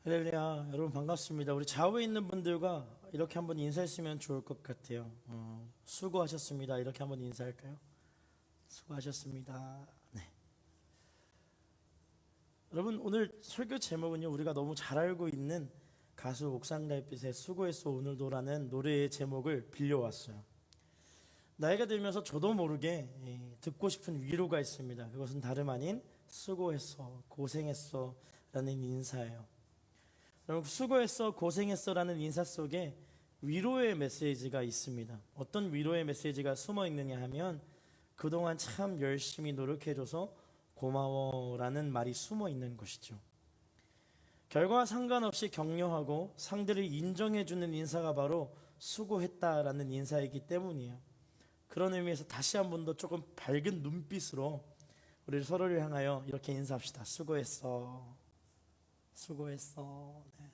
할렐루야, 여러분 반갑습니다. 우리 좌우에 있는 분들과 이렇게 한번 인사했으면 좋을 것 같아요. 수고하셨습니다. 이렇게 한번 인사할까요? 수고하셨습니다. 네. 여러분, 오늘 설교 제목은요, 우리가 너무 잘 알고 있는 가수 옥상달빛의 수고했어 오늘도라는 노래의 제목을 빌려왔어요. 나이가 들면서 저도 모르게 듣고 싶은 위로가 있습니다. 그것은 다름 아닌 수고했어, 고생했어 라는 인사예요. 여러분, 수고했어, 고생했어 라는 인사 속에 위로의 메시지가 있습니다. 어떤 위로의 메시지가 숨어 있느냐 하면 그동안 참 열심히 노력해줘서 고마워 라는 말이 숨어 있는 것이죠. 결과와 상관없이 격려하고 상대를 인정해주는 인사가 바로 수고했다라는 인사이기 때문이에요. 그런 의미에서 다시 한 번 더 조금 밝은 눈빛으로 우리 서로를 향하여 이렇게 인사합시다. 수고했어, 수고했어. 네.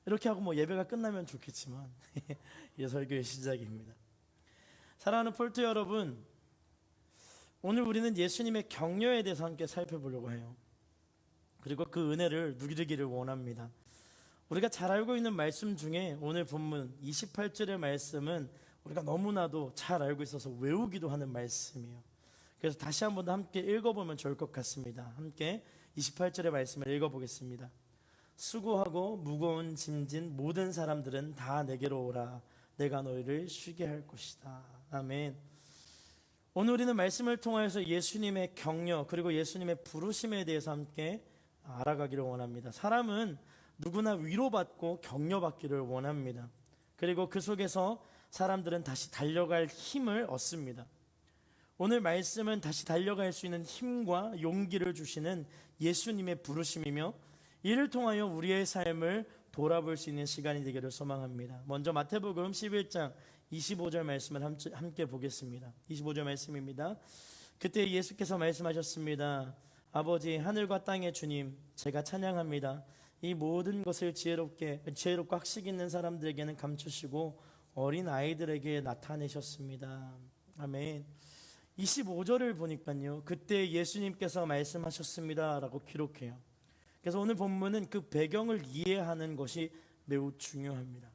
이렇게 하고 뭐 예배가 끝나면 좋겠지만 이제 설교의 시작입니다. 사랑하는 폴트 여러분, 오늘 우리는 예수님의 격려에 대해서 함께 살펴보려고 해요. 그리고 그 은혜를 누리기를 원합니다. 우리가 잘 알고 있는 말씀 중에 오늘 본문 28절의 말씀은 우리가 너무나도 잘 알고 있어서 외우기도 하는 말씀이에요. 그래서 다시 한 번 더 함께 읽어보면 좋을 것 같습니다. 함께 28절의 말씀을 읽어보겠습니다. 수고하고 무거운 짐진 모든 사람들은 다 내게로 오라. 내가 너희를 쉬게 할 것이다. 아멘. 오늘 우리는 말씀을 통하여서 예수님의 격려 그리고 예수님의 부르심에 대해서 함께 알아가기를 원합니다. 사람은 누구나 위로받고 격려받기를 원합니다. 그리고 그 속에서 사람들은 다시 달려갈 힘을 얻습니다. 오늘 말씀은 다시 달려갈 수 있는 힘과 용기를 주시는 예수님의 부르심이며 이를 통하여 우리의 삶을 돌아볼 수 있는 시간이 되기를 소망합니다. 먼저 마태복음 11장 25절 말씀을 함께 보겠습니다. 25절 말씀입니다. 그때 예수께서 말씀하셨습니다. 아버지, 하늘과 땅의 주님, 제가 찬양합니다. 이 모든 것을 지혜롭고 학식 있는 사람들에게는 감추시고 어린 아이들에게 나타내셨습니다. 아멘. 25절을 보니까요, 그때 예수님께서 말씀하셨습니다 라고 기록해요. 그래서 오늘 본문은 그 배경을 이해하는 것이 매우 중요합니다.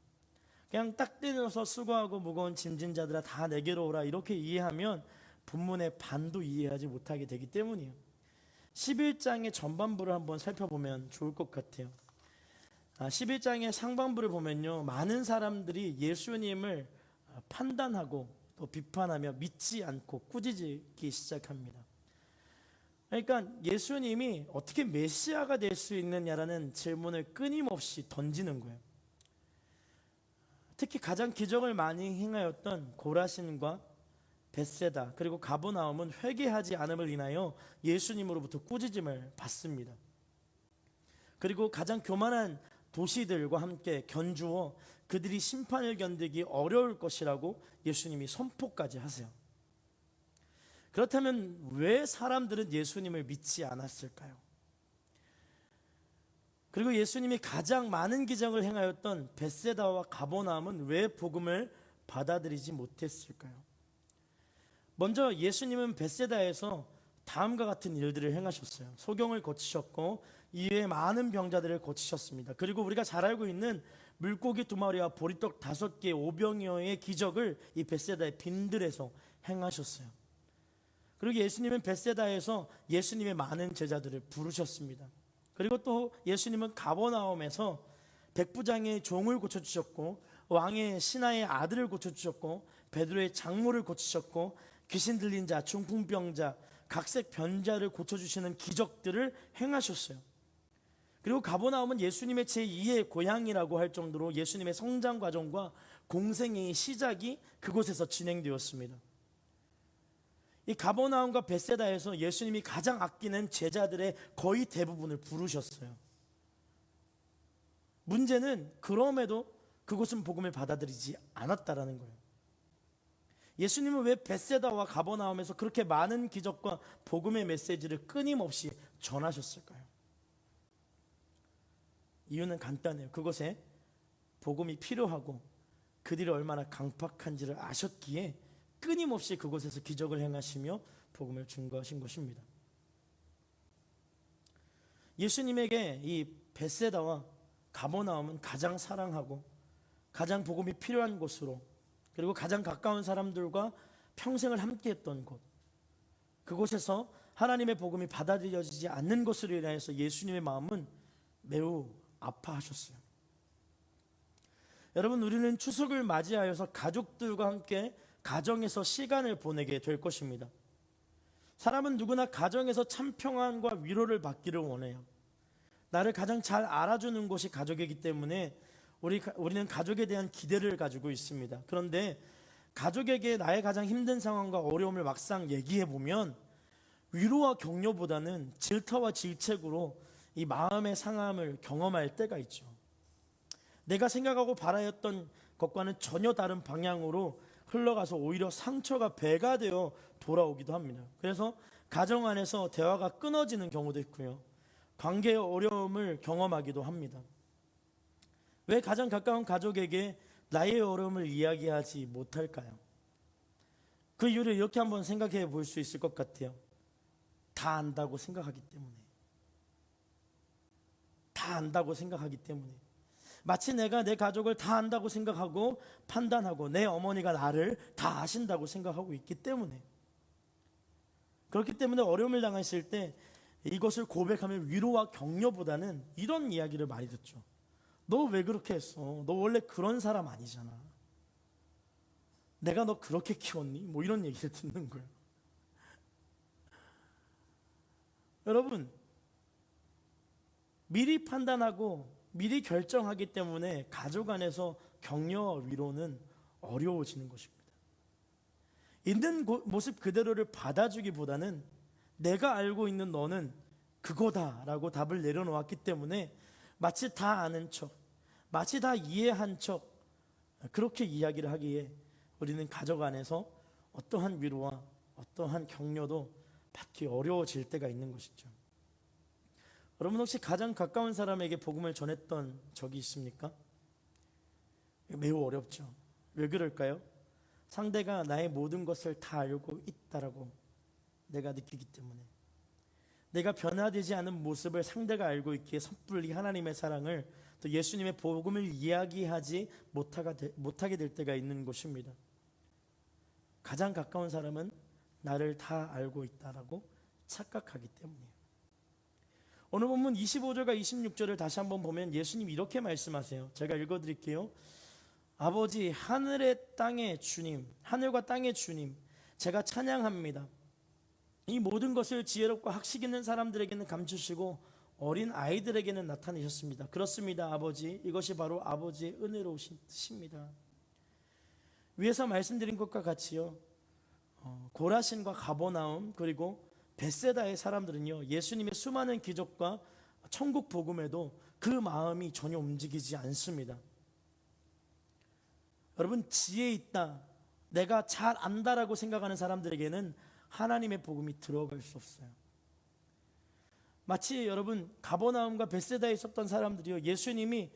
그냥 딱 때려서 수고하고 무거운 짐진 자들아 다 내게로 오라 이렇게 이해하면 본문의 반도 이해하지 못하게 되기 때문이에요. 11장의 전반부를 한번 살펴보면 좋을 것 같아요. 11장의 상반부를 보면요, 많은 사람들이 예수님을 판단하고 또 비판하며 믿지 않고 꾸짖기 시작합니다. 그러니까 예수님이 어떻게 메시아가 될 수 있느냐라는 질문을 끊임없이 던지는 거예요. 특히 가장 기적을 많이 행하였던 고라신과 벳세다 그리고 가버나움은 회개하지 않음을 인하여 예수님으로부터 꾸짖음을 받습니다. 그리고 가장 교만한 도시들과 함께 견주어 그들이 심판을 견디기 어려울 것이라고 예수님이 선포까지 하세요. 그렇다면 왜 사람들은 예수님을 믿지 않았을까요? 그리고 예수님이 가장 많은 기적을 행하였던 벳세다와 가버나움은 왜 복음을 받아들이지 못했을까요? 먼저 예수님은 벳세다에서 다음과 같은 일들을 행하셨어요. 소경을 고치셨고 이외에 많은 병자들을 고치셨습니다. 그리고 우리가 잘 알고 있는 물고기 2마리와 보리떡 5개 오병이어의 기적을 이 벳세다의 빈들에서 행하셨어요. 그리고 예수님은 벳세다에서 예수님의 많은 제자들을 부르셨습니다. 그리고 또 예수님은 가버나움에서 백부장의 종을 고쳐주셨고 왕의 신하의 아들을 고쳐주셨고 베드로의 장모를 고치셨고 귀신 들린 자, 중풍병자, 각색 변자를 고쳐주시는 기적들을 행하셨어요. 그리고 가버나움은 예수님의 제2의 고향이라고 할 정도로 예수님의 성장 과정과 공생의 시작이 그곳에서 진행되었습니다. 이 가버나움과 벳세다에서 예수님이 가장 아끼는 제자들의 거의 대부분을 부르셨어요. 문제는 그럼에도 그곳은 복음을 받아들이지 않았다라는 거예요. 예수님은 왜 벳세다와 가버나움에서 그렇게 많은 기적과 복음의 메시지를 끊임없이 전하셨을까요? 이유는 간단해요. 그곳에 복음이 필요하고 그들이 얼마나 강팍한지를 아셨기에 끊임없이 그곳에서 기적을 행하시며 복음을 증거하신 것입니다. 예수님에게 이 벳세다와 가버나움은 가장 사랑하고 가장 복음이 필요한 곳으로, 그리고 가장 가까운 사람들과 평생을 함께했던 곳, 그곳에서 하나님의 복음이 받아들여지지 않는 것으로 인하여서 예수님의 마음은 매우 아파하셨어요. 여러분, 우리는 추석을 맞이하여서 가족들과 함께 가정에서 시간을 보내게 될 것입니다. 사람은 누구나 가정에서 참 평안과 위로를 받기를 원해요. 나를 가장 잘 알아주는 곳이 가족이기 때문에 우리는 가족에 대한 기대를 가지고 있습니다. 그런데 가족에게 나의 가장 힘든 상황과 어려움을 막상 얘기해 보면 위로와 격려보다는 질타와 질책으로 이 마음의 상함을 경험할 때가 있죠. 내가 생각하고 바라였던 것과는 전혀 다른 방향으로 흘러가서 오히려 상처가 배가 되어 돌아오기도 합니다. 그래서 가정 안에서 대화가 끊어지는 경우도 있고요, 관계의 어려움을 경험하기도 합니다. 왜 가장 가까운 가족에게 나의 어려움을 이야기하지 못할까요? 그 이유를 이렇게 한번 생각해 볼 수 있을 것 같아요. 다 안다고 생각하기 때문에. 다 안다고 생각하기 때문에. 마치 내가 내 가족을 다 안다고 생각하고 판단하고 내 어머니가 나를 다 아신다고 생각하고 있기 때문에. 그렇기 때문에 어려움을 당했을 때 이것을 고백하면 위로와 격려보다는 이런 이야기를 많이 듣죠. 너 왜 그렇게 했어? 너 원래 그런 사람 아니잖아. 내가 너 그렇게 키웠니? 뭐 이런 얘기를 듣는 거예요. 여러분, 미리 판단하고 미리 결정하기 때문에 가족 안에서 격려와 위로는 어려워지는 것입니다. 있는 모습 그대로를 받아주기보다는 내가 알고 있는 너는 그거다라고 답을 내려놓았기 때문에 마치 다 아는 척, 마치 다 이해한 척, 그렇게 이야기를 하기에 우리는 가족 안에서 어떠한 위로와 어떠한 격려도 받기 어려워질 때가 있는 것이죠. 여러분, 혹시 가장 가까운 사람에게 복음을 전했던 적이 있습니까? 매우 어렵죠. 왜 그럴까요? 상대가 나의 모든 것을 다 알고 있다라고 내가 느끼기 때문에, 내가 변화되지 않은 모습을 상대가 알고 있기에 섣불리 하나님의 사랑을, 또 예수님의 복음을 이야기하지 못하게 될 때가 있는 것입니다. 가장 가까운 사람은 나를 다 알고 있다라고 착각하기 때문이에요. 오늘 본문 25절과 26절을 다시 한번 보면 예수님이 이렇게 말씀하세요. 제가 읽어드릴게요. 아버지, 하늘과 땅의 주님, 제가 찬양합니다. 이 모든 것을 지혜롭고 학식 있는 사람들에게는 감추시고 어린 아이들에게는 나타내셨습니다. 그렇습니다, 아버지. 이것이 바로 아버지의 은혜로우신 뜻입니다. 위에서 말씀드린 것과 같이요, 고라신과 가버나움 그리고 벳세다의 사람들은요, 예수님의 수많은 기적과 천국 복음에도 그 마음이 전혀 움직이지 않습니다. 여러분, 지혜 있다, 내가 잘 안다라고 생각하는 사람들에게는 하나님의 복음이 들어갈 수 없어요. 마치 여러분, 가버나움과 벳세다에 있었던 사람들이요, 예수님이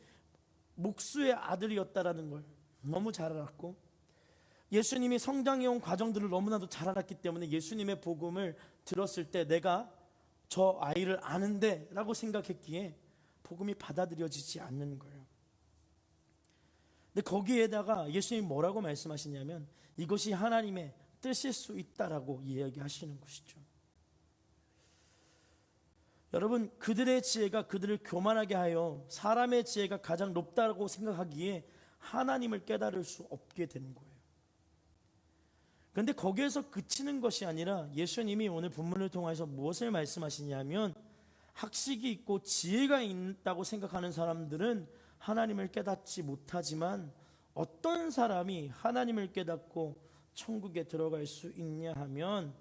목수의 아들이었다라는 걸 너무 잘 알았고, 예수님이 성장해온 과정들을 너무나도 잘 알았기 때문에 예수님의 복음을 들었을 때 내가 저 아이를 아는데 라고 생각했기에 복음이 받아들여지지 않는 거예요. 근데 거기에다가 예수님이 뭐라고 말씀하시냐면 이것이 하나님의 뜻일 수 있다라고 이야기하시는 것이죠. 여러분, 그들의 지혜가 그들을 교만하게 하여 사람의 지혜가 가장 높다고 생각하기에 하나님을 깨달을 수 없게 된 거예요. 그런데 거기에서 그치는 것이 아니라 예수님이 오늘 본문을 통해서 무엇을 말씀하시냐면, 학식이 있고 지혜가 있다고 생각하는 사람들은 하나님을 깨닫지 못하지만 어떤 사람이 하나님을 깨닫고 천국에 들어갈 수 있냐 하면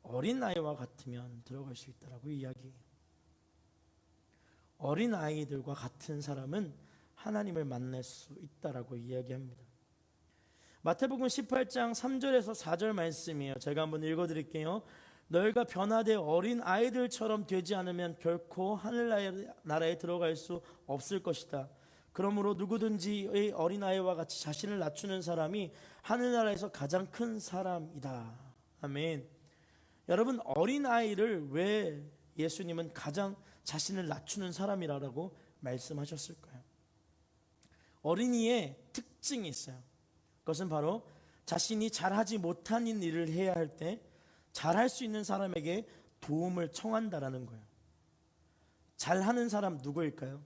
어린아이와 같으면 들어갈 수 있다라고 이야기해요. 어린아이들과 같은 사람은 하나님을 만날 수 있다라고 이야기합니다. 마태복음 18장 3절에서 4절 말씀이에요. 제가 한번 읽어드릴게요. 너희가 변화되 어린 아이들처럼 되지 않으면 결코 하늘나라에 들어갈 수 없을 것이다. 그러므로 누구든지 어린아이와 같이 자신을 낮추는 사람이 하늘나라에서 가장 큰 사람이다. 아멘. 여러분, 어린아이를 왜 예수님은 가장 자신을 낮추는 사람이라고 말씀하셨을까요? 어린이의 특징이 있어요. 그것은 바로 자신이 잘하지 못한 일을 해야 할 때 잘할 수 있는 사람에게 도움을 청한다라는 거예요. 잘하는 사람 누구일까요?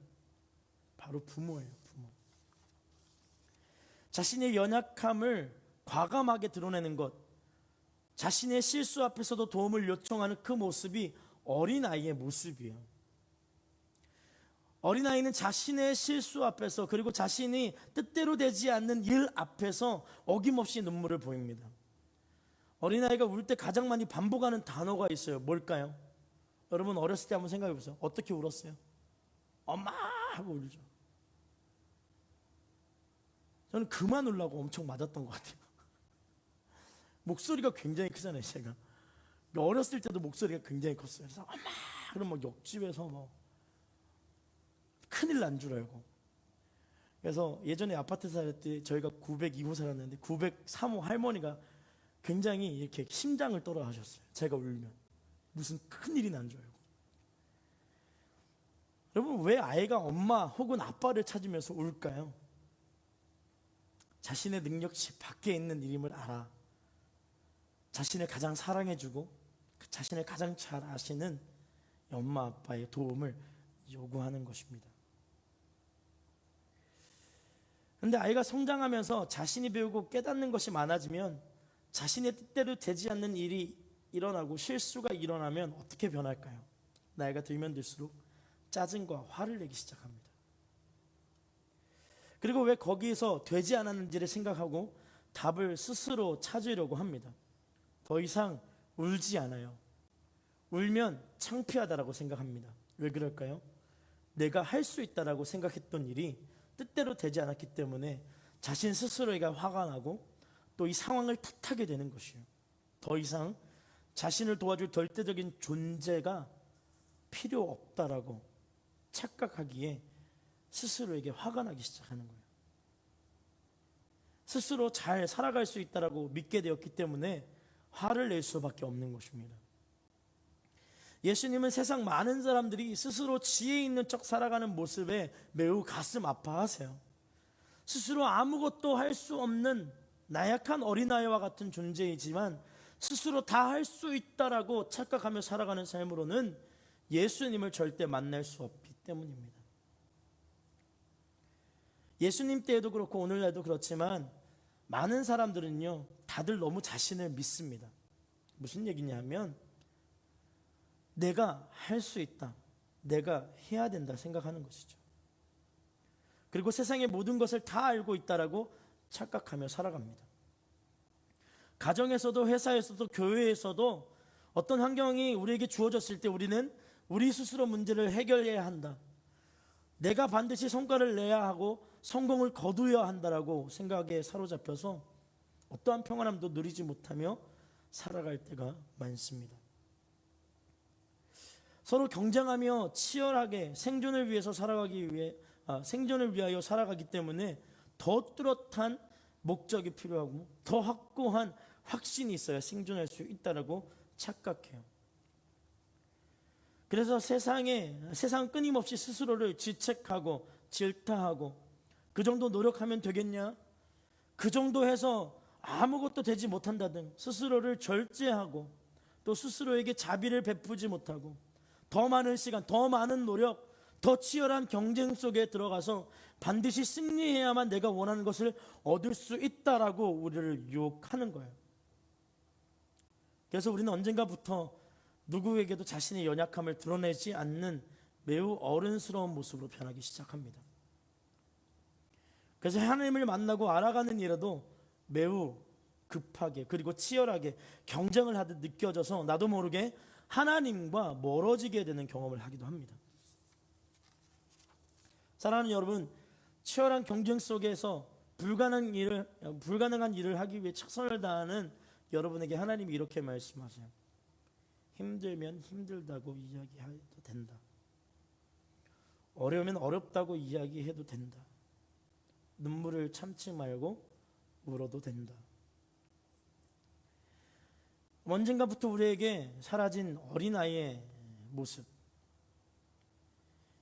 바로 부모예요. 부모. 자신의 연약함을 과감하게 드러내는 것, 자신의 실수 앞에서도 도움을 요청하는 그 모습이 어린아이의 모습이에요. 어린아이는 자신의 실수 앞에서, 그리고 자신이 뜻대로 되지 않는 일 앞에서 어김없이 눈물을 보입니다. 어린아이가 울 때 가장 많이 반복하는 단어가 있어요. 뭘까요? 여러분 어렸을 때 한번 생각해 보세요. 어떻게 울었어요? 엄마 하고 울죠. 저는 그만 울라고 엄청 맞았던 것 같아요. 목소리가 굉장히 크잖아요. 제가 어렸을 때도 목소리가 굉장히 컸어요. 그래서 엄마 그럼 막 옆집에서 큰일 난 줄 알고. 그래서 예전에 아파트 살 때 저희가 902호 살았는데 903호 할머니가 굉장히 이렇게 심장을 떨어 하셨어요. 제가 울면 무슨 큰일이 난 줄 알고. 여러분 왜 아이가 엄마 혹은 아빠를 찾으면서 울까요? 자신의 능력치 밖에 있는 일임을 알아 자신을 가장 사랑해주고 자신을 가장 잘 아시는 엄마 아빠의 도움을 요구하는 것입니다. 그런데 아이가 성장하면서 자신이 배우고 깨닫는 것이 많아지면 자신의 뜻대로 되지 않는 일이 일어나고 실수가 일어나면 어떻게 변할까요? 나이가 들면 들수록 짜증과 화를 내기 시작합니다. 그리고 왜 거기에서 되지 않았는지를 생각하고 답을 스스로 찾으려고 합니다. 더 이상 울지 않아요. 울면 창피하다라고 생각합니다. 왜 그럴까요? 내가 할 수 있다라고 생각했던 일이 뜻대로 되지 않았기 때문에 자신 스스로에게 화가 나고 또 이 상황을 탓하게 되는 것이에요. 더 이상 자신을 도와줄 절대적인 존재가 필요 없다라고 착각하기에 스스로에게 화가 나기 시작하는 거예요. 스스로 잘 살아갈 수 있다라고 믿게 되었기 때문에 화를 낼 수밖에 없는 것입니다. 예수님은 세상 많은 사람들이 스스로 지혜 있는 척 살아가는 모습에 매우 가슴 아파하세요. 스스로 아무것도 할 수 없는 나약한 어린아이와 같은 존재이지만 스스로 다 할 수 있다라고 착각하며 살아가는 삶으로는 예수님을 절대 만날 수 없기 때문입니다. 예수님 때에도 그렇고 오늘날도 그렇지만 많은 사람들은요 다들 너무 자신을 믿습니다. 무슨 얘기냐면 내가 할 수 있다, 내가 해야 된다 생각하는 것이죠. 그리고 세상의 모든 것을 다 알고 있다라고 착각하며 살아갑니다. 가정에서도 회사에서도 교회에서도 어떤 환경이 우리에게 주어졌을 때 우리는 우리 스스로 문제를 해결해야 한다, 내가 반드시 성과를 내야 하고 성공을 거두어야 한다라고 생각에 사로잡혀서 어떠한 평안함도 누리지 못하며 살아갈 때가 많습니다. 서로 경쟁하며 치열하게 생존을 위하여 살아가기 때문에 더 뚜렷한 목적이 필요하고 더 확고한 확신이 있어야 생존할 수 있다라고 착각해요. 그래서 세상 끊임없이 스스로를 질책하고 질타하고 그 정도 노력하면 되겠냐? 그 정도 해서 아무것도 되지 못한다 등 스스로를 절제하고 또 스스로에게 자비를 베푸지 못하고 더 많은 시간, 더 많은 노력, 더 치열한 경쟁 속에 들어가서 반드시 승리해야만 내가 원하는 것을 얻을 수 있다라고 우리를 유혹하는 거예요. 그래서 우리는 언젠가부터 누구에게도 자신의 연약함을 드러내지 않는 매우 어른스러운 모습으로 변하기 시작합니다. 그래서 하나님을 만나고 알아가는 일에도 매우 급하게 그리고 치열하게 경쟁을 하듯 느껴져서 나도 모르게 하나님과 멀어지게 되는 경험을 하기도 합니다. 사랑하는 여러분, 치열한 경쟁 속에서 불가능한 일을 하기 위해 최선을 다하는 여러분에게 하나님이 이렇게 말씀하세요. 힘들면 힘들다고 이야기해도 된다. 어려우면 어렵다고 이야기해도 된다. 눈물을 참지 말고 울어도 된다. 언젠가부터 우리에게 사라진 어린아이의 모습,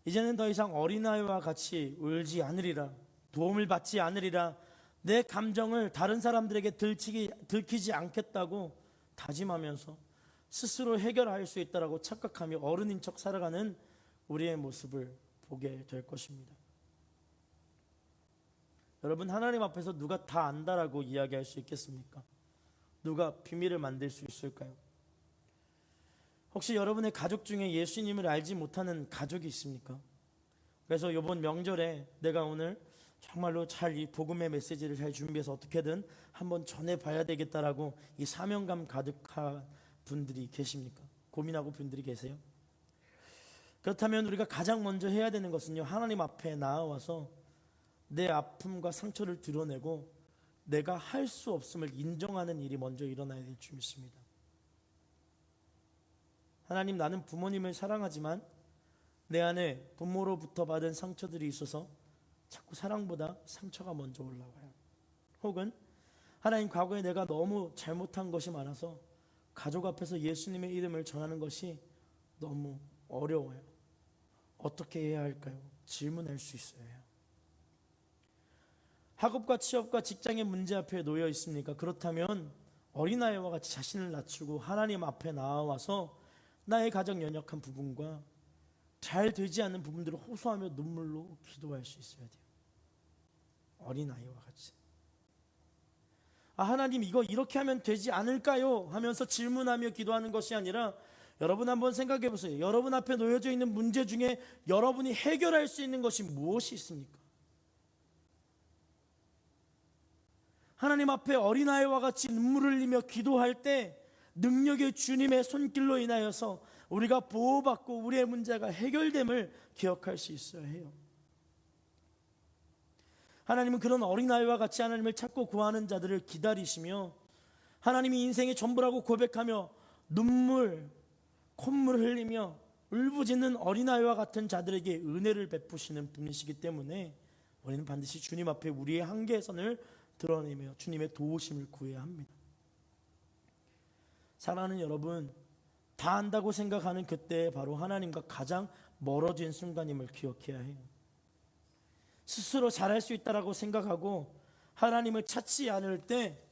이제는 더 이상 어린아이와 같이 울지 않으리라. 도움을 받지 않으리라. 내 감정을 다른 사람들에게 들키지 않겠다고 다짐하면서 스스로 해결할 수 있다라고 착각하며 어른인 척 살아가는 우리의 모습을 보게 될 것입니다. 여러분, 하나님 앞에서 누가 다 안다라고 이야기할 수 있겠습니까? 누가 비밀을 만들 수 있을까요? 혹시 여러분의 가족 중에 예수님을 알지 못하는 가족이 있습니까? 그래서 이번 명절에 내가 오늘 정말로 잘 이 복음의 메시지를 잘 준비해서 어떻게든 한번 전해봐야 되겠다라고 이 사명감 가득한 분들이 계십니까? 고민하고 분들이 계세요? 그렇다면 우리가 가장 먼저 해야 되는 것은요, 하나님 앞에 나와서 내 아픔과 상처를 드러내고 내가 할 수 없음을 인정하는 일이 먼저 일어나야 될 줄 믿습니다. 하나님, 나는 부모님을 사랑하지만 내 안에 부모로부터 받은 상처들이 있어서 자꾸 사랑보다 상처가 먼저 올라와요. 혹은 하나님, 과거에 내가 너무 잘못한 것이 많아서 가족 앞에서 예수님의 이름을 전하는 것이 너무 어려워요. 어떻게 해야 할까요? 질문할 수 있어야 해요. 학업과 취업과 직장의 문제 앞에 놓여 있습니까? 그렇다면 어린아이와 같이 자신을 낮추고 하나님 앞에 나와서 나의 가장 연약한 부분과 잘 되지 않는 부분들을 호소하며 눈물로 기도할 수 있어야 돼요. 어린아이와 같이. 하나님, 이거 이렇게 하면 되지 않을까요? 하면서 질문하며 기도하는 것이 아니라, 여러분 한번 생각해 보세요. 여러분 앞에 놓여져 있는 문제 중에 여러분이 해결할 수 있는 것이 무엇이 있습니까? 하나님 앞에 어린아이와 같이 눈물을 흘리며 기도할 때 능력의 주님의 손길로 인하여서 우리가 보호받고 우리의 문제가 해결됨을 기억할 수 있어야 해요. 하나님은 그런 어린아이와 같이 하나님을 찾고 구하는 자들을 기다리시며 하나님이 인생의 전부라고 고백하며 눈물, 콧물 흘리며 울부짖는 어린아이와 같은 자들에게 은혜를 베푸시는 분이시기 때문에 우리는 반드시 주님 앞에 우리의 한계선을 드러내며 주님의 도우심을 구해야 합니다. 사랑하는 여러분, 다 안다고 생각하는 그때 바로 하나님과 가장 멀어진 순간임을 기억해야 해요. 스스로 잘할 수 있다고 생각하고 하나님을 찾지 않을 때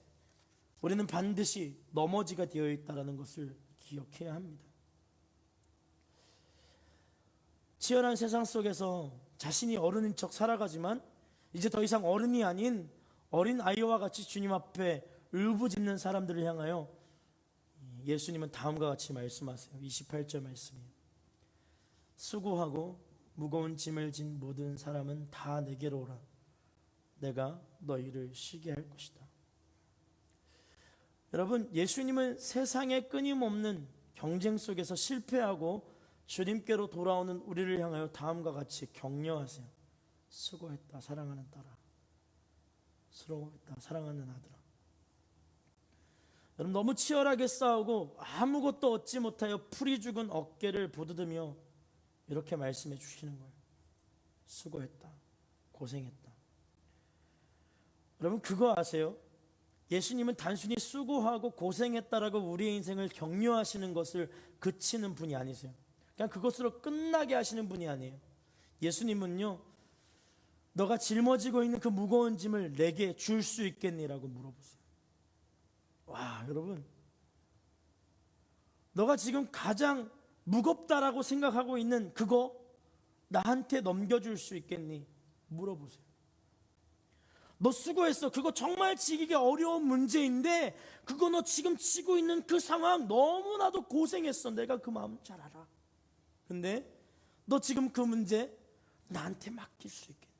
우리는 반드시 넘어지가 되어 있다는 것을 기억해야 합니다. 치열한 세상 속에서 자신이 어른인 척 살아가지만 이제 더 이상 어른이 아닌 어린 아이와 같이 주님 앞에 울부짖는 사람들을 향하여 예수님은 다음과 같이 말씀하세요. 28절 말씀이에요. 수고하고 무거운 짐을 진 모든 사람은 다 내게로 오라. 내가 너희를 쉬게 할 것이다. 여러분, 예수님은 세상의 끊임없는 경쟁 속에서 실패하고 주님께로 돌아오는 우리를 향하여 다음과 같이 격려하세요. 수고했다 사랑하는 딸아. 수고했다 사랑하는 아들아. 여러분, 너무 치열하게 싸우고 아무것도 얻지 못하여 풀이 죽은 어깨를 보드드며 이렇게 말씀해 주시는 거예요. 수고했다, 고생했다. 여러분, 그거 아세요? 예수님은 단순히 수고하고 고생했다라고 우리의 인생을 격려하시는 것을 그치는 분이 아니세요. 그냥 그것으로 끝나게 하시는 분이 아니에요. 예수님은요, 너가 짊어지고 있는 그 무거운 짐을 내게 줄 수 있겠니라고 물어보세요. 와, 여러분, 너가 지금 가장 무겁다라고 생각하고 있는 그거 나한테 넘겨줄 수 있겠니? 물어보세요. 너 수고했어. 그거 정말 지기가 어려운 문제인데 그거 너 지금 치고 있는 그 상황 너무나도 고생했어. 내가 그 마음 잘 알아. 근데 너 지금 그 문제 나한테 맡길 수 있겠니?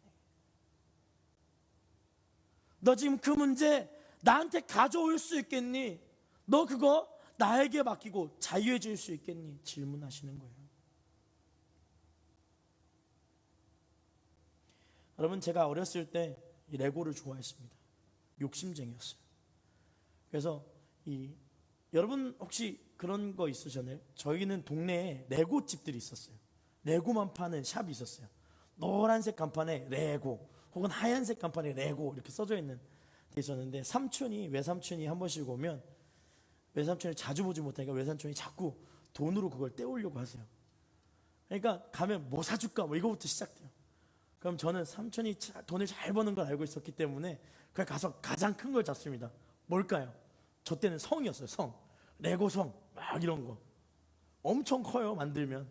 너 지금 그 문제 나한테 가져올 수 있겠니? 너 그거 나에게 맡기고 자유해질 수 있겠니? 질문하시는 거예요. 여러분, 제가 어렸을 때 이 레고를 좋아했습니다. 욕심쟁이였어요. 그래서 여러분 혹시 그런 거 있으셨나요? 저희는 동네에 레고 집들이 있었어요. 레고만 파는 샵이 있었어요. 노란색 간판에 레고 혹은 하얀색 간판에 레고 이렇게 써져 있는 데 있었는데, 외삼촌이 한 번씩 오면 외삼촌을 자주 보지 못하니까 외삼촌이 자꾸 돈으로 그걸 떼오려고 하세요. 그러니까 가면 뭐 사줄까 뭐 이거부터 시작돼요. 그럼 저는 삼촌이 돈을 잘 버는 걸 알고 있었기 때문에 그냥 가서 가장 큰 걸 잡습니다. 뭘까요? 저 때는 성이었어요. 성, 레고 성, 막 이런 거 엄청 커요 만들면.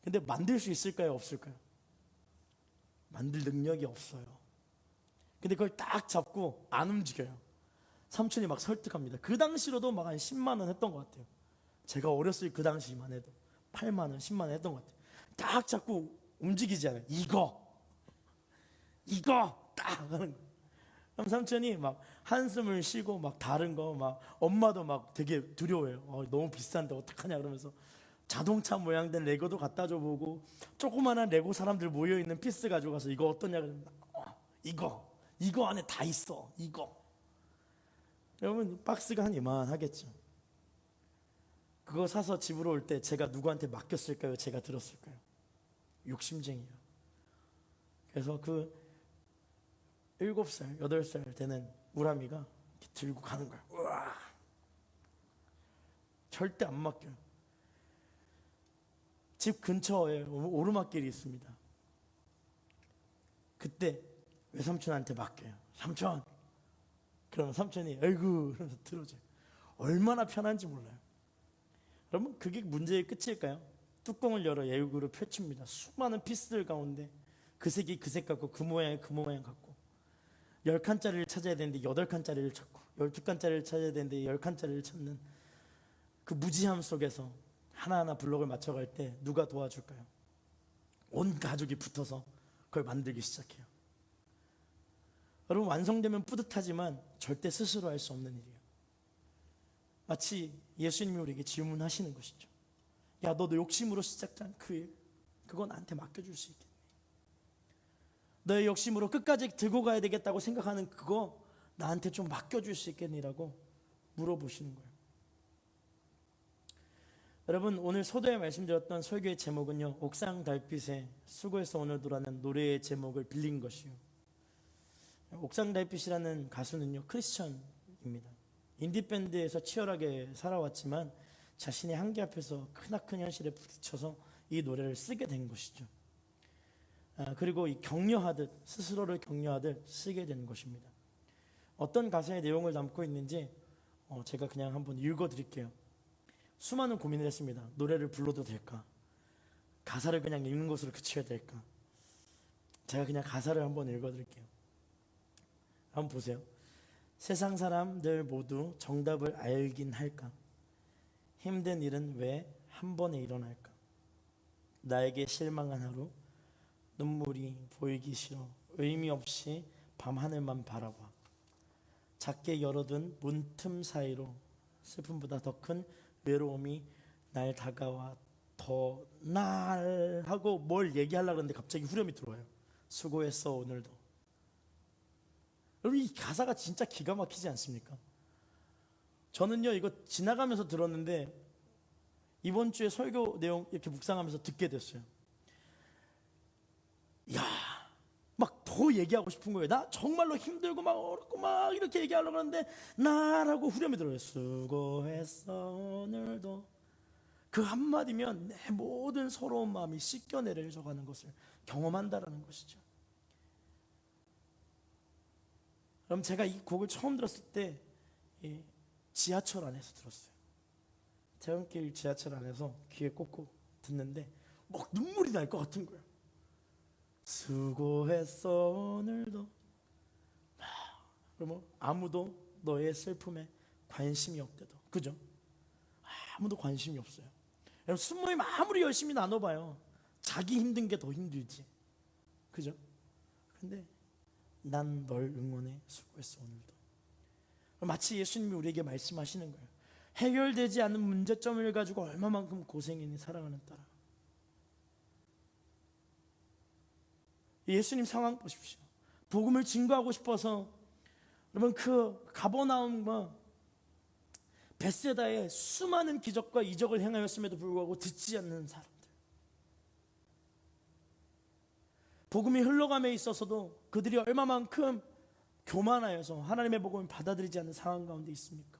근데 만들 수 있을까요 없을까요? 만들 능력이 없어요. 근데 그걸 딱 잡고 안 움직여요. 삼촌이 막 설득합니다. 그 당시로도 막 한 10만 원 했던 것 같아요. 제가 어렸을 그 당시만 해도 8만 원, 10만 원 했던 것 같아요. 딱 잡고 움직이지 않아요. 이거 딱 하는 거예요. 그럼 삼촌이 막 한숨을 쉬고 막 다른 거 막 엄마도 막 되게 두려워해요. 너무 비싼데 어떡하냐 그러면서 자동차 모양된 레고도 갖다 줘보고 조그만한 레고 사람들 모여있는 피스 가져가서 이거 어떠냐 그러면 이거 안에 다 있어. 이거 여러분 박스가 한 이만하겠죠. 그거 사서 집으로 올 때 제가 누구한테 맡겼을까요? 제가 들었을까요? 욕심쟁이요. 그래서 그 7살, 8살 되는 우람이가 이렇게 들고 가는 거야. 우와. 절대 안 맡겨요. 집 근처에 오르막길이 있습니다. 그때 외삼촌한테 맡겨요. 삼촌. 그러면 삼촌이 아이고 그러면서 들어줘요. 얼마나 편한지 몰라요. 여러분 그게 문제의 끝일까요? 뚜껑을 열어 예육으로 펼칩니다. 수많은 피스들 가운데 그 색이 그 색 같고 그 모양이 그 모양 같고 10칸짜리를 찾아야 되는데 8칸짜리를 찾고 12칸짜리를 찾아야 되는데 10칸짜리를 찾는 그 무지함 속에서 하나하나 블록을 맞춰갈 때 누가 도와줄까요? 온 가족이 붙어서 그걸 만들기 시작해요. 여러분 완성되면 뿌듯하지만 절대 스스로 할 수 없는 일이에요. 마치 예수님이 우리에게 질문하시는 것이죠. 야, 너도 욕심으로 시작한 그 일, 그거 나한테 맡겨줄 수 있겠니? 너의 욕심으로 끝까지 들고 가야 되겠다고 생각하는 그거 나한테 좀 맡겨줄 수 있겠니라고 물어보시는 거예요. 여러분 오늘 소도에 말씀드렸던 설교의 제목은요, 옥상 달빛에 수고해서 오늘도라는 노래의 제목을 빌린 것이요. 옥상 달빛이라는 가수는요 크리스천입니다. 인디밴드에서 치열하게 살아왔지만 자신의 한계 앞에서 크나큰 현실에 부딪혀서 이 노래를 쓰게 된 것이죠. 그리고 이 격려하듯 스스로를 격려하듯 쓰게 된 것입니다. 어떤 가사의 내용을 담고 있는지 제가 그냥 한번 읽어드릴게요. 수많은 고민을 했습니다. 노래를 불러도 될까? 가사를 그냥 읽는 것으로 그쳐야 될까? 제가 그냥 가사를 한번 읽어드릴게요. 한번 보세요. 세상 사람들 모두 정답을 알긴 할까? 힘든 일은 왜 한 번에 일어날까? 나에게 실망한 하루, 눈물이 보이기 싫어 의미 없이 밤하늘만 바라봐. 작게 열어둔 문틈 사이로 슬픔보다 더 큰 외로움이 날 다가와 더 날 하고 뭘 얘기하려고 하는데 갑자기 후렴이 들어와요. 수고했어 오늘도. 여러분 이 가사가 진짜 기가 막히지 않습니까? 저는요 이거 지나가면서 들었는데 이번 주에 설교 내용 이렇게 묵상하면서 듣게 됐어요. 야, 막 더 얘기하고 싶은 거예요. 나 정말로 힘들고 막 어렵고 막 이렇게 얘기하려고 하는데 나라고 후렴이 들어요. 수고했어 오늘도. 그 한마디면 내 모든 서러운 마음이 씻겨내려져 가는 것을 경험한다라는 것이죠. 그럼 제가 이 곡을 처음 들었을 때 지하철 안에서 들었어요. 퇴근길 지하철 안에서 귀에 꽂고 듣는데 막 눈물이 날 것 같은 거예요. 수고했어 오늘도. 그러면 아무도 너의 슬픔에 관심이 없대도. 그죠? 아무도 관심이 없어요. 여러분 숨모임 아무리 열심히 나눠봐요. 자기 힘든 게 더 힘들지. 그죠? 근데 난 널 응원해. 수고했어 오늘도. 마치 예수님이 우리에게 말씀하시는 거예요. 해결되지 않는 문제점을 가지고 얼마만큼 고생이니 사랑하는 딸아. 예수님 상황 보십시오. 복음을 증거하고 싶어서 여러분 그 가버나움과 벳세다의 수많은 기적과 이적을 행하였음에도 불구하고 듣지 않는 사람들. 복음이 흘러감에 있어서도 그들이 얼마만큼 교만하여서 하나님의 복음을 받아들이지 않는 상황 가운데 있습니까?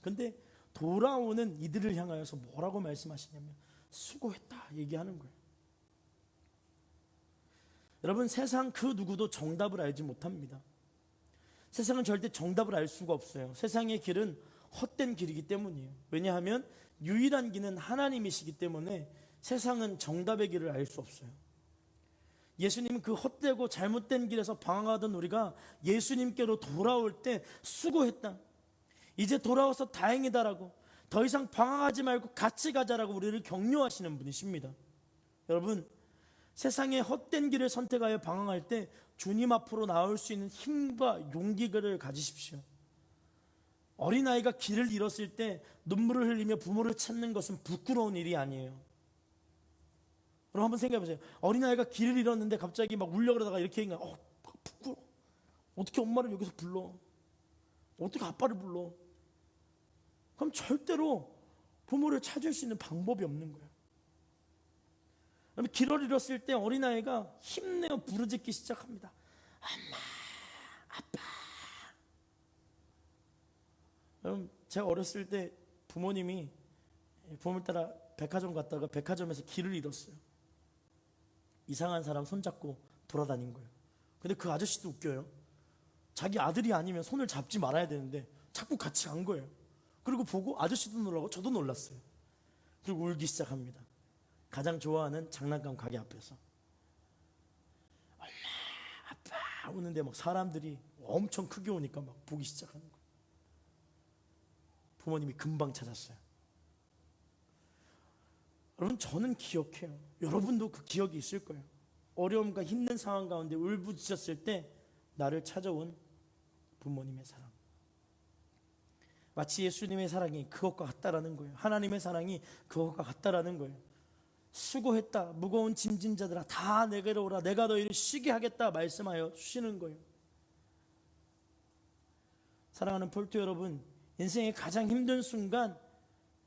근데 돌아오는 이들을 향하여서 뭐라고 말씀하시냐면 수고했다 얘기하는 거예요. 여러분, 세상 그 누구도 정답을 알지 못합니다. 세상은 절대 정답을 알 수가 없어요. 세상의 길은 헛된 길이기 때문이에요. 왜냐하면 유일한 길은 하나님이시기 때문에 세상은 정답의 길을 알 수 없어요. 예수님은 그 헛되고 잘못된 길에서 방황하던 우리가 예수님께로 돌아올 때 수고했다, 이제 돌아와서 다행이다라고, 더 이상 방황하지 말고 같이 가자라고 우리를 격려하시는 분이십니다. 여러분, 세상의 헛된 길을 선택하여 방황할 때 주님 앞으로 나올 수 있는 힘과 용기를 가지십시오. 어린아이가 길을 잃었을 때 눈물을 흘리며 부모를 찾는 것은 부끄러운 일이 아니에요. 여러분, 한번 생각해 보세요. 어린아이가 길을 잃었는데 갑자기 막 울려 그러다가 이렇게 얘기하면 부끄러워. 어떻게 엄마를 여기서 불러? 어떻게 아빠를 불러? 그럼 절대로 부모를 찾을 수 있는 방법이 없는 거예요. 길을 잃었을 때 어린아이가 힘내어 부르짖기 시작합니다. 엄마, 아빠. 여러분, 제가 어렸을 때 부모님이 부모를 따라 백화점 갔다가 백화점에서 길을 잃었어요. 이상한 사람 손잡고 돌아다닌 거예요. 근데 그 아저씨도 웃겨요. 자기 아들이 아니면 손을 잡지 말아야 되는데 자꾸 같이 간 거예요. 그리고 보고 아저씨도 놀라고 저도 놀랐어요. 그리고 울기 시작합니다. 가장 좋아하는 장난감 가게 앞에서. 엄마, 아빠 우는데 막 사람들이 엄청 크게 오니까 막 보기 시작하는 거예요. 부모님이 금방 찾았어요. 여러분, 저는 기억해요. 여러분도 그 기억이 있을 거예요. 어려움과 힘든 상황 가운데 울부짖었을 때 나를 찾아온 부모님의 사랑. 마치 예수님의 사랑이 그것과 같다라는 거예요. 하나님의 사랑이 그것과 같다라는 거예요. 수고했다, 무거운 짐진 자들아 다 내게로 오라, 내가 너희를 쉬게 하겠다 말씀하여 주시는 거예요. 사랑하는 폴트 여러분, 인생의 가장 힘든 순간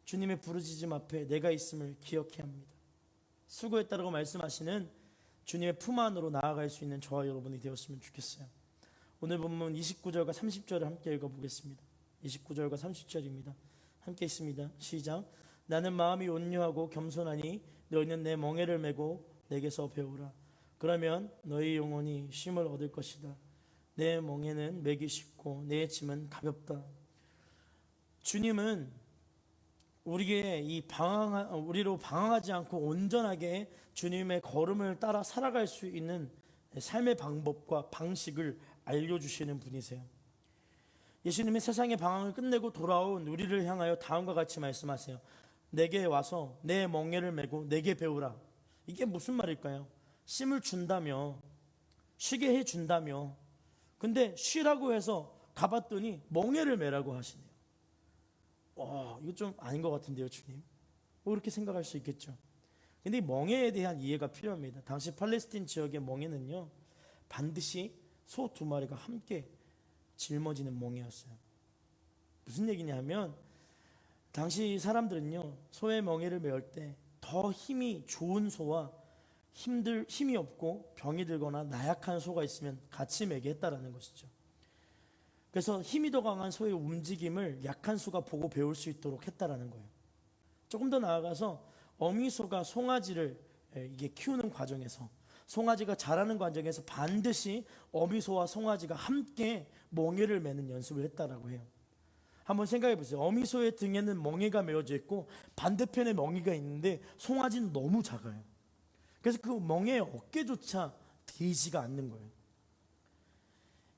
주님의 부르짖음 앞에 내가 있음을 기억해야 합니다. 수고했다라고 말씀하시는 주님의 품 안으로 나아갈 수 있는 저와 여러분이 되었으면 좋겠어요. 오늘 본문 29절과 30절을 함께 읽어보겠습니다. 29절과 30절입니다. 함께 있습니다. 시작. 나는 마음이 온유하고 겸손하니 너희는 내 멍에를 메고 내게서 배우라. 그러면 너희 영혼이 쉼을 얻을 것이다. 내 멍에는 메기 쉽고 내 짐은 가볍다. 주님은 우리로 방황하지 않고 온전하게 주님의 걸음을 따라 살아갈 수 있는 삶의 방법과 방식을 알려주시는 분이세요. 예수님이 세상의 방황을 끝내고 돌아온 우리를 향하여 다음과 같이 말씀하세요. 내게 와서 내 멍에를 메고 내게 배우라. 이게 무슨 말일까요? 쉼을 준다며, 쉬게 해준다며, 근데 쉬라고 해서 가봤더니 멍에를 메라고 하시네요. 이거 좀 아닌 것 같은데요, 주님? 이렇게 생각할 수 있겠죠. 근데 이 멍에에 대한 이해가 필요합니다. 당시 팔레스틴 지역의 멍에는요, 반드시 소 2마리가 함께 짊어지는 멍에였어요. 무슨 얘기냐 하면, 당시 사람들은요, 소의 멍에를 메울 때 더 힘이 좋은 소와 힘이 없고 병이 들거나 나약한 소가 있으면 같이 매게 했다라는 것이죠. 그래서 힘이 더 강한 소의 움직임을 약한 소가 보고 배울 수 있도록 했다라는 거예요. 조금 더 나아가서 어미소가 송아지를 이게 키우는 과정에서, 송아지가 자라는 과정에서 반드시 어미소와 송아지가 함께 멍에를 매는 연습을 했다라고 해요. 한번 생각해 보세요. 어미소의 등에는 멍에가 메어져 있고 반대편에 멍에가 있는데 송아지는 너무 작아요. 그래서 그 멍에의 어깨조차 되지가 않는 거예요.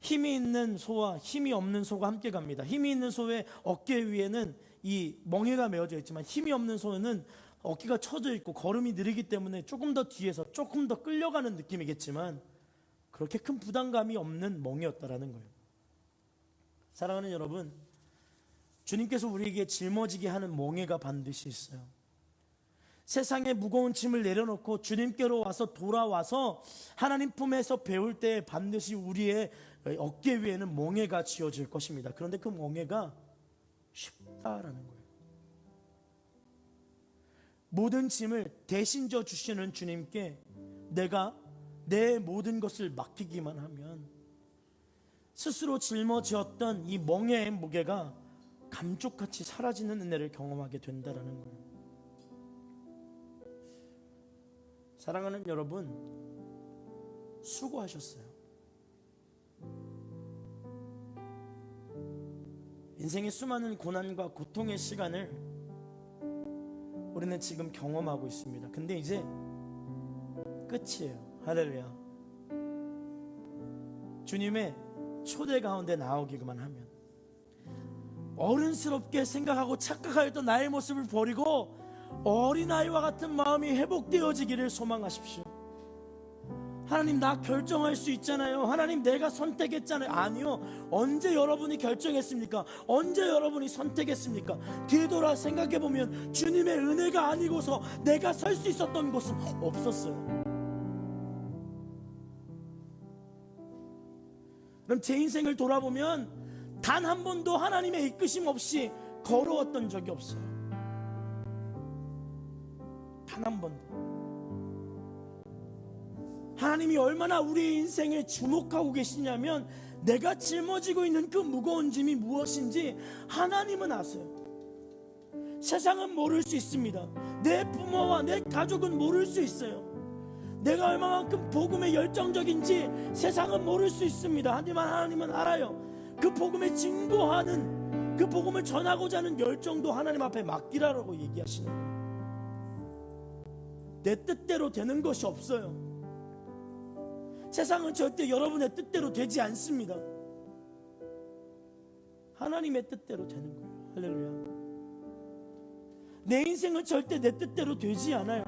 힘이 있는 소와 힘이 없는 소가 함께 갑니다. 힘이 있는 소의 어깨 위에는 이 멍에가 메어져 있지만, 힘이 없는 소는 어깨가 처져 있고 걸음이 느리기 때문에 조금 더 뒤에서 조금 더 끌려가는 느낌이겠지만 그렇게 큰 부담감이 없는 멍에였다라는 거예요. 사랑하는 여러분, 주님께서 우리에게 짊어지게 하는 멍에가 반드시 있어요. 세상의 무거운 짐을 내려놓고 주님께로 와서 돌아와서 하나님 품에서 배울 때 반드시 우리의 어깨 위에는 멍에가 지어질 것입니다. 그런데 그 멍에가 쉽다라는 거예요. 모든 짐을 대신 져 주시는 주님께 내가 내 모든 것을 맡기기만 하면 스스로 짊어지었던 이 멍에의 무게가 감쪽같이 사라지는 은혜를 경험하게 된다라는 거예요. 사랑하는 여러분, 수고하셨어요. 인생의 수많은 고난과 고통의 시간을 우리는 지금 경험하고 있습니다. 근데 이제 끝이에요. 할렐루야. 주님의 초대 가운데 나오기만 하면, 어른스럽게 생각하고 착각하였던 나의 모습을 버리고 어린아이와 같은 마음이 회복되어지기를 소망하십시오. 하나님, 나 결정할 수 있잖아요. 하나님, 내가 선택했잖아요. 아니요. 언제 여러분이 결정했습니까? 언제 여러분이 선택했습니까? 뒤돌아 생각해보면 주님의 은혜가 아니고서 내가 설 수 있었던 곳은 없었어요. 그럼 제 인생을 돌아보면 단 한 번도 하나님의 이끄심 없이 걸어왔던 적이 없어요. 단 한 번도. 하나님이 얼마나 우리 인생에 주목하고 계시냐면, 내가 짊어지고 있는 그 무거운 짐이 무엇인지 하나님은 아세요. 세상은 모를 수 있습니다. 내 부모와 내 가족은 모를 수 있어요. 내가 얼마만큼 복음에 열정적인지 세상은 모를 수 있습니다. 하지만 하나님은 알아요. 그 복음에 증거하는, 그 복음을 전하고자 하는 열정도 하나님 앞에 맡기라라고 얘기하시는 거예요. 내 뜻대로 되는 것이 없어요. 세상은 절대 여러분의 뜻대로 되지 않습니다. 하나님의 뜻대로 되는 거예요. 할렐루야. 내 인생은 절대 내 뜻대로 되지 않아요.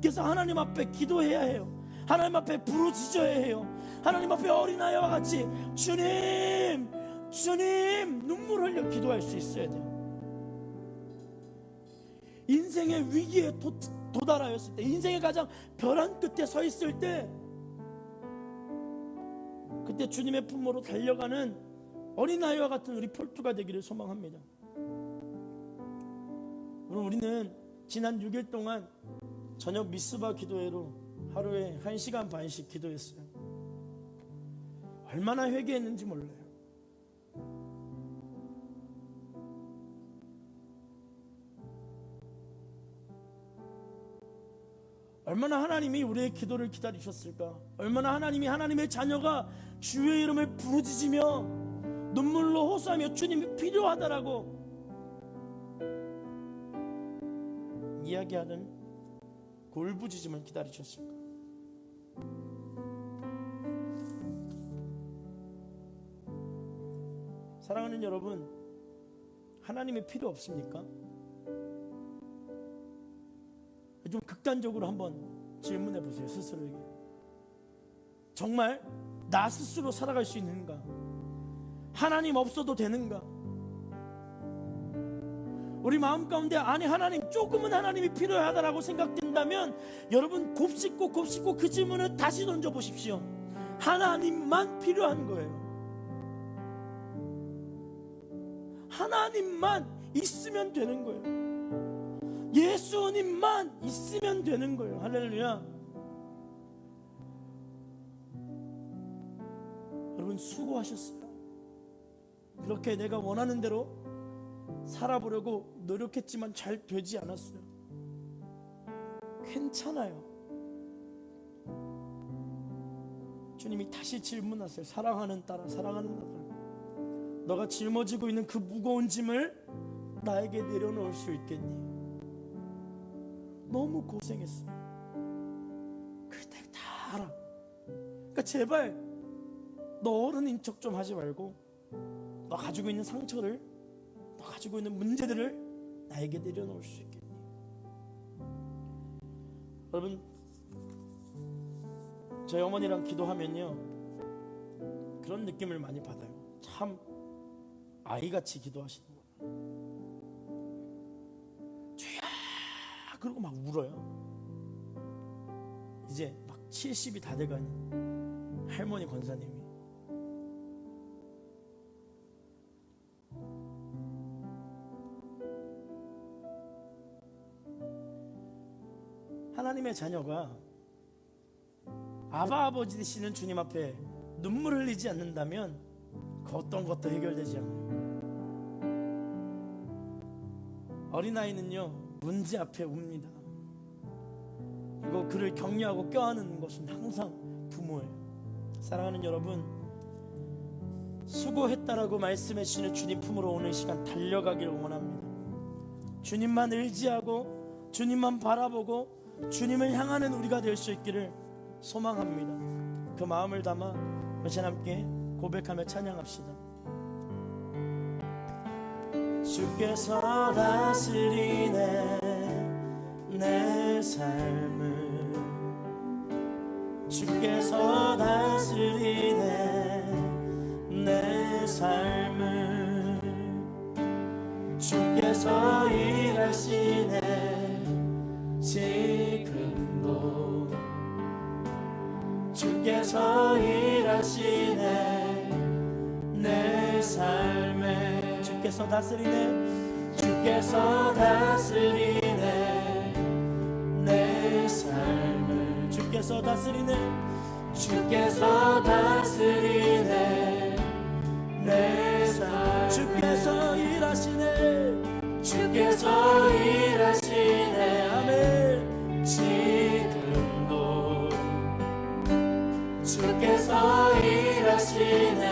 그래서 하나님 앞에 기도해야 해요. 하나님 앞에 부르짖어야 해요. 하나님 앞에 어린아이와 같이 주님, 주님, 눈물 흘려 기도할 수 있어야 돼요. 인생의 위기에 도달하였을 때, 인생의 가장 벼랑 끝에 서 있을 때, 그때 주님의 품으로 달려가는 어린아이와 같은 우리 폴투가 되기를 소망합니다. 우리는 지난 6일 동안 저녁 미스바 기도회로 하루에 1시간 반씩 기도했어요. 얼마나 회개했는지 몰라요. 얼마나 하나님이 우리의 기도를 기다리셨을까. 얼마나 하나님이, 하나님의 자녀가 주의 이름을 부르짖으며 눈물로 호소하며 주님이 필요하다라고 이야기하는 울부짖음을 기다리셨을까. 사랑하는 여러분, 하나님이 필요 없습니까? 좀 극단적으로 한번 질문해 보세요. 스스로에게. 정말 나 스스로 살아갈 수 있는가? 하나님 없어도 되는가? 우리 마음 가운데, 아니 하나님, 조금은 하나님이 필요하다라고 생각된다면 여러분 곱씹고 그 질문을 다시 던져보십시오. 하나님만 필요한 거예요. 하나님만 있으면 되는 거예요. 예수님만 있으면 되는 거예요. 할렐루야. 여러분 수고하셨어요. 그렇게 내가 원하는 대로 살아보려고 노력했지만 잘 되지 않았어요. 괜찮아요. 주님이 다시 질문하세요. 사랑하는 딸아, 사랑하는 아들, 너가 짊어지고 있는 그 무거운 짐을 나에게 내려놓을 수 있겠니? 너무 고생했어. 그때 다 알아. 그러니까 제발 너 어른인 척 좀 하지 말고, 너 가지고 있는 상처를, 너 가지고 있는 문제들을 나에게 내려놓을 수 있겠니? 여러분, 저희 어머니랑 기도하면요 그런 느낌을 많이 받아요. 참 아이같이 기도하시는 거예요. 주야, 그러고 막 울어요. 이제 막 70이 다 돼가는 할머니 권사님이 하나님의 자녀가 아바 아버지 되시는 주님 앞에 눈물 흘리지 않는다면 그 어떤 것도 해결되지 않아요. 어린아이는요 문제 앞에 웁니다. 그리고 그를 격려하고 껴안는 것은 항상 부모예요. 사랑하는 여러분, 수고했다라고 말씀해 주시는 주님 품으로 오늘 시간 달려가기를 원합니다. 주님만 의지하고 주님만 바라보고 주님을 향하는 우리가 될 수 있기를 소망합니다. 그 마음을 담아 우리 함께 고백하며 찬양합시다. 주께서 다스리네 내 삶을, 주께서 다스리네 내 삶을, 주께서 일하시네 지금도, 주께서 일하시네 내 삶에, 주께서 다스리네, 주께서 다스리네 내 삶을, 주께서 다스리네, 주께서 다스리네 내 삶을, 주께서 일하시네, 주께서 일하시네 아멘 지금도, 주께서 일하시네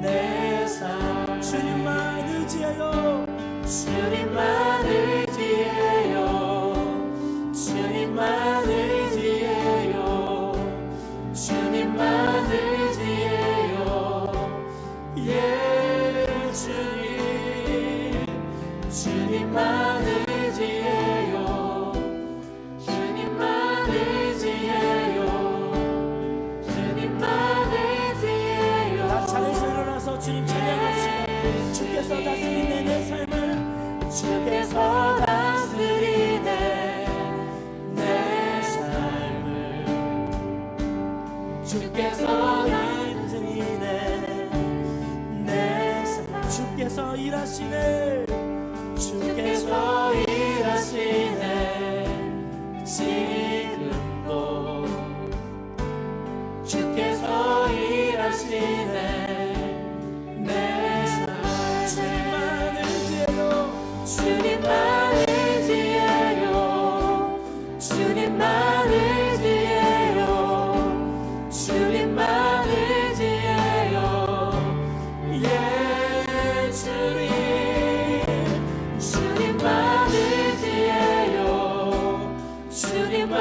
내 삶. 주님만 의지해요, 주님만 의지해요, 주님만 의지해요, 주님만 의지해요. 예 주님, 주님만 의지해요, 주님만 의지해요, 주님만 의지해요. 다 차례에서 일어나서 주님 찬양합시다. 주께서 다스리네 내 삶을, 주께서 다스리네 내 삶을, 주께서 다스리네 내 삶을, 주께서 일하시네, 주께서 일하시네 지금도, 주께서 일하시네 내 삶. 주님만 의지해요, 주님만 의지해요, 주님만 의지해요, 주님만 의지해요. 예 주님, 주님만 의지해요, 주님만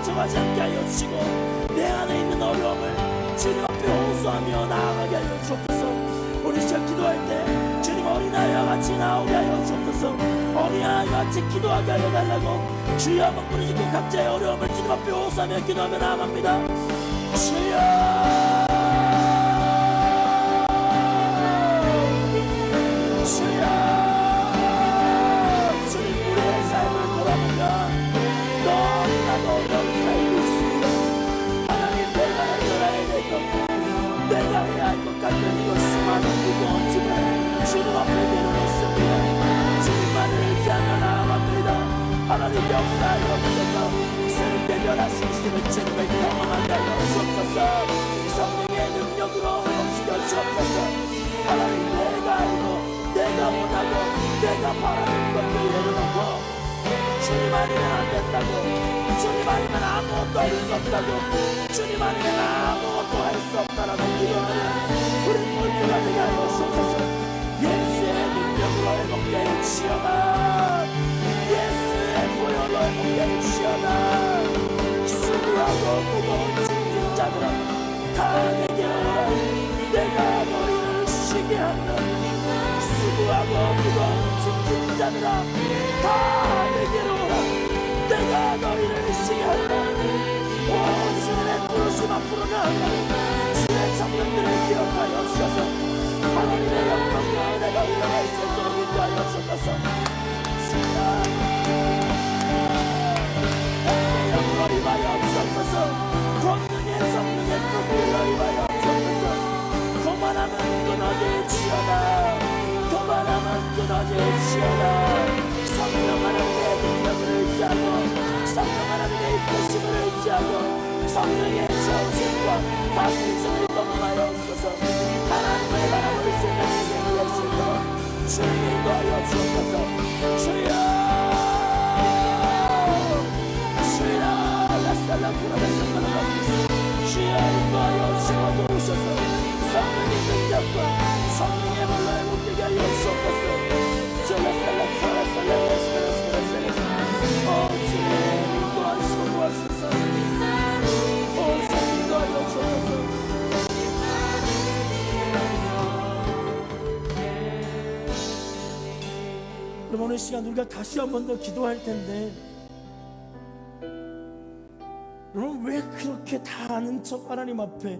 상처하지 않게 하여 주시고 내 안에 있는 어려움을 주님 앞에 호소하며 나아가게 하여 주옵소서. 우리 시작 기도할 때 주님 어린아이와 같이 나오게 하여 주옵소서. 어린아이와 같이 기도하게 하여 달라고 주여 한번 부르짖고 각자의 어려움을 주님 앞에 호소하며 기도하며 나아갑니다. 주여 하나님 역사하여 주셔서 새롭게 변하신 시를 주님을 경험하게 하여 주옵소서. 성령의 능력으로 회복시켜 주옵소서. 하나님 내가 알고 내가 원하고 내가 바라는 것을 내려놓고 주님 아니면 안 된다고, 주님 아니면 아무것도 할 수 없다고, 주님 아니면 아무것도 할 수 없다라고 기도하는 우리 모두가 되게 하여 주옵소서. 예수의 능력으로 회복되어 주시옵소서. 보혈로 회복되어 주시옵소서. 수고하고 무거운 짐진 자들아 다 내게 오라. 내가 너희를 쉬게 한다. 수고하고 무거운 짐진 자들아 다 내게로 오라. 내가 너희를 쉬게 한다. 오 주님의 부르심 앞으로 나아가 주의 장면들을 기억하여 주셔서 하나님의 영광과 은혜가 흘러갈 수 있도록 인도하여 주옵소서. 임하여 주옵소서. 권능의 성령의 불길로 임하여 주옵소서. 거만함은 끊어질지어다. 거만함은 끊어질지어다. 성령 하나님의 능력을 의지하고 성령 하나님의 이끄심을 의지하고 성령의 저으심과 다스리심을 경험하여 주옵소서. 하나님의 바람을 쓰는 인생을 낼 수 있도록 주님 인도하여 주옵소서. 주여 주여 인도하여 주어 도우셔서 성령의 능력과 성령의 불로 회복되게 하여 주옵소서. 주님 인도하시고 도와주소서. 주님 인도하여 주옵소서. 그럼 오늘 시간 우리가 다시 한 번 더 기도할 텐데 여러분 왜 그렇게 다 아는 척 하나님 앞에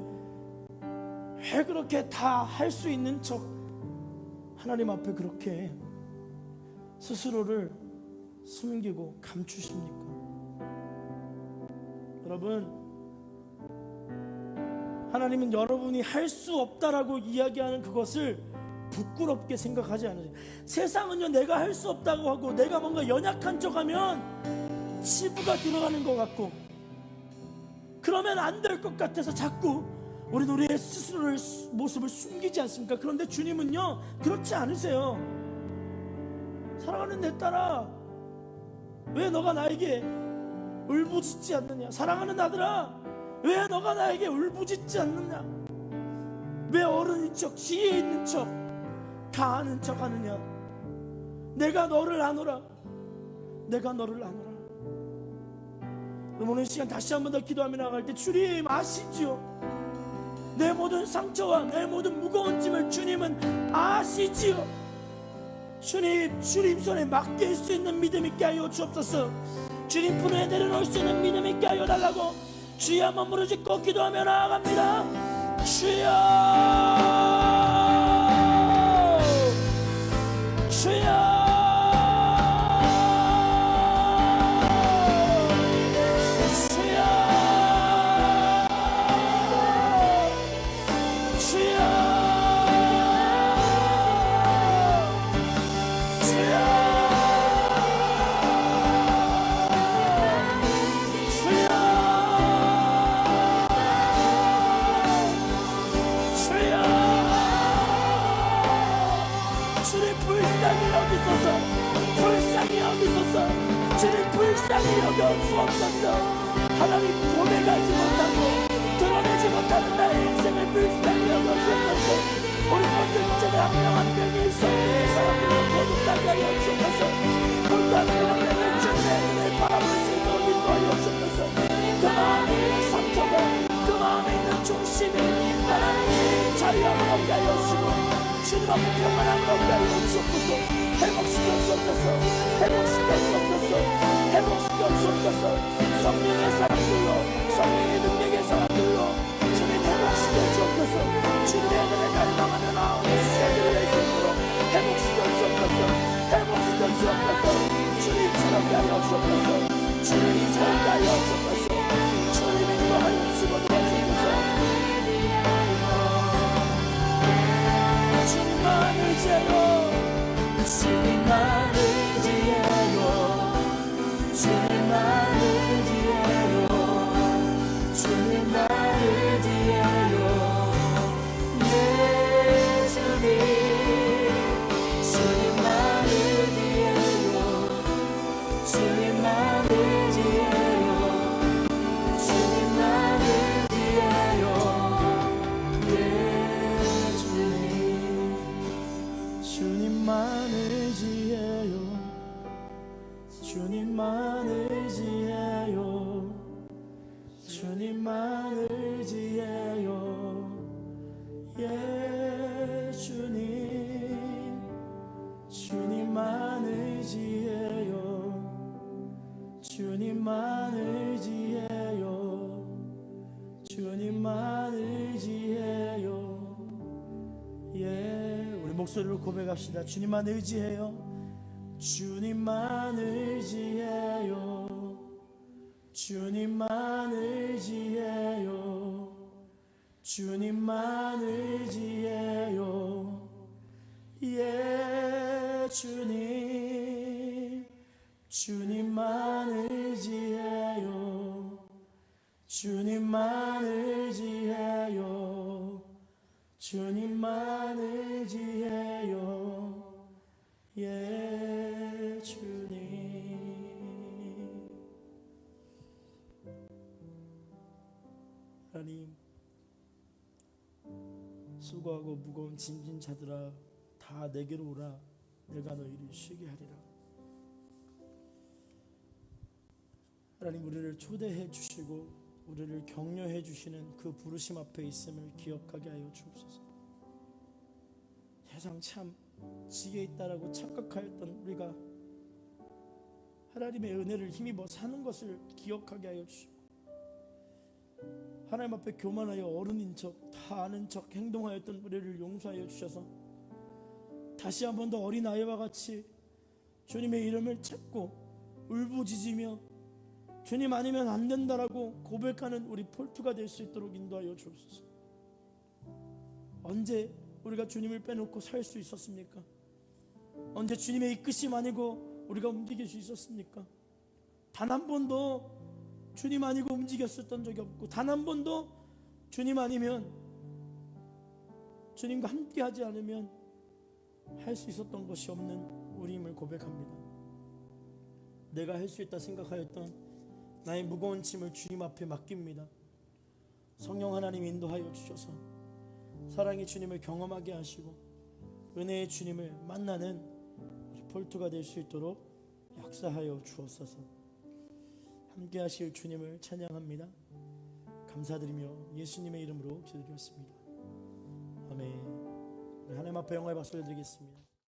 왜 그렇게 다 할 수 있는 척 하나님 앞에 그렇게 스스로를 숨기고 감추십니까? 여러분 하나님은 여러분이 할 수 없다라고 이야기하는 그것을 부끄럽게 생각하지 않으세요. 세상은요 내가 할 수 없다고 하고 내가 뭔가 연약한 척하면 치부가 들어가는 것 같고 그러면 안 될 것 같아서 자꾸 우리는 우리의 스스로의 모습을 숨기지 않습니까? 그런데 주님은요 그렇지 않으세요. 사랑하는 내 딸아 왜 너가 나에게 울부짖지 않느냐. 사랑하는 아들아 왜 너가 나에게 울부짖지 않느냐. 왜 어른인 척 지혜 있는 척 다 아는 척 하느냐. 내가 너를 아노라. 내가 너를 아노라. 그럼 오늘 시간 다시 한 번 더 기도하며 나갈 때 주님 아시지요. 내 모든 상처와 내 모든 무거운 짐을 주님은 아시지요. 주님 손에 맡길 수 있는 믿음 있게 하여 주옵소서. 주님 품에 내려놓을 수 있는 믿음 있게 하여 달라고 주여 한번 부르짖고 기도하며 나아갑니다. 주여 주여 주님 불쌍히 여겨주옵소서. 하나님 고백하지 못하고 드러내지 못하는 나의 인생을 불쌍히 여겨주옵소서. 우리 모든 인생의 한 명 한 명이 성령의 사람들로 거듭나게 하여 주옵소서. 모두 한 명 한 명을 주님의 은혜를 바라볼 수 있도록 인도하여 주옵소서. 그 마음의 상처가 그 마음에 있는 중심이 하나님이 자유함을 얻게 하여 주시고 주님 앞에 평안함을 얻게 하여 주옵소서. 회복시켜 주옵소서. 회복시켜 주옵소서. 회복시켜 주옵소서. 성령의 사람들로 성령의 능력의 사람들로 주님 회복시켜 주옵소서. 주님의 은혜를 갈망하는 마음의 새들의 힘으로 회복시켜 주옵소서. 회복시켜 주옵소서. 주님 사랑하게 하여 주옵소서. 주님 사랑하게 하여 주옵소서. 주님 인도하여 주옵소서. 주님만 의지하여 주님만 의지하여 주님만 의지하여 주님만 의지하여 예수님 주님만 의지하여 주님만 의지하여 주님만 의지하여 주님만 의지해요. 주님만 의지해요. 주님만 의지해요. 예 주님 주님만 의지해요. 주님만 의지해요. 주님만 의지해요. 예, 우리 목소리로 고백합시다. 주님만 의지해요. 주님만 의지해요. 주님만 의지해요. 주님만 의지해요. 예 주님 주님만 의지해요. 주님만 의지해요. 주님만 의지해요. 예 주님. 하나님, 수고하고 무거운 짐진 자들아 다 내게로 오라. 내가 너희를 쉬게 하리라. 하나님, 우리를 초대해 주시고 우리를 격려해 주시는 그 부르심 앞에 있음을 기억하게 하여 주옵소서. 세상 참 지게 있다라고 착각하였던 우리가 하나님의 은혜를 힘입어 사는 것을 기억하게 하여 주시고, 하나님 앞에 교만하여 어른인 척 다 아는 척 행동하였던 우리를 용서하여 주셔서 다시 한 번 더 어린아이와 같이 주님의 이름을 찾고 울부짖으며 주님 아니면 안 된다라고 고백하는 우리 폴트가 될 수 있도록 인도하여 주옵소서. 언제 우리가 주님을 빼놓고 살 수 있었습니까? 언제 주님의 이끄심 아니고 우리가 움직일 수 있었습니까? 단 한 번도 주님 아니고 움직였었던 적이 없고, 단 한 번도 주님 아니면, 주님과 함께 하지 않으면 할 수 있었던 것이 없는 우리임을 고백합니다. 내가 할 수 있다 생각하였던 나의 무거운 짐을 주님 앞에 맡깁니다. 성령 하나님 인도하여 주셔서 사랑의 주님을 경험하게 하시고 은혜의 주님을 만나는 우리 폴트가 될 수 있도록 역사하여 주옵소서. 함께 하실 주님을 찬양합니다. 감사드리며 예수님의 이름으로 기도드렸습니다. 아멘. 하나님 앞에 영광의 박수 드리겠습니다.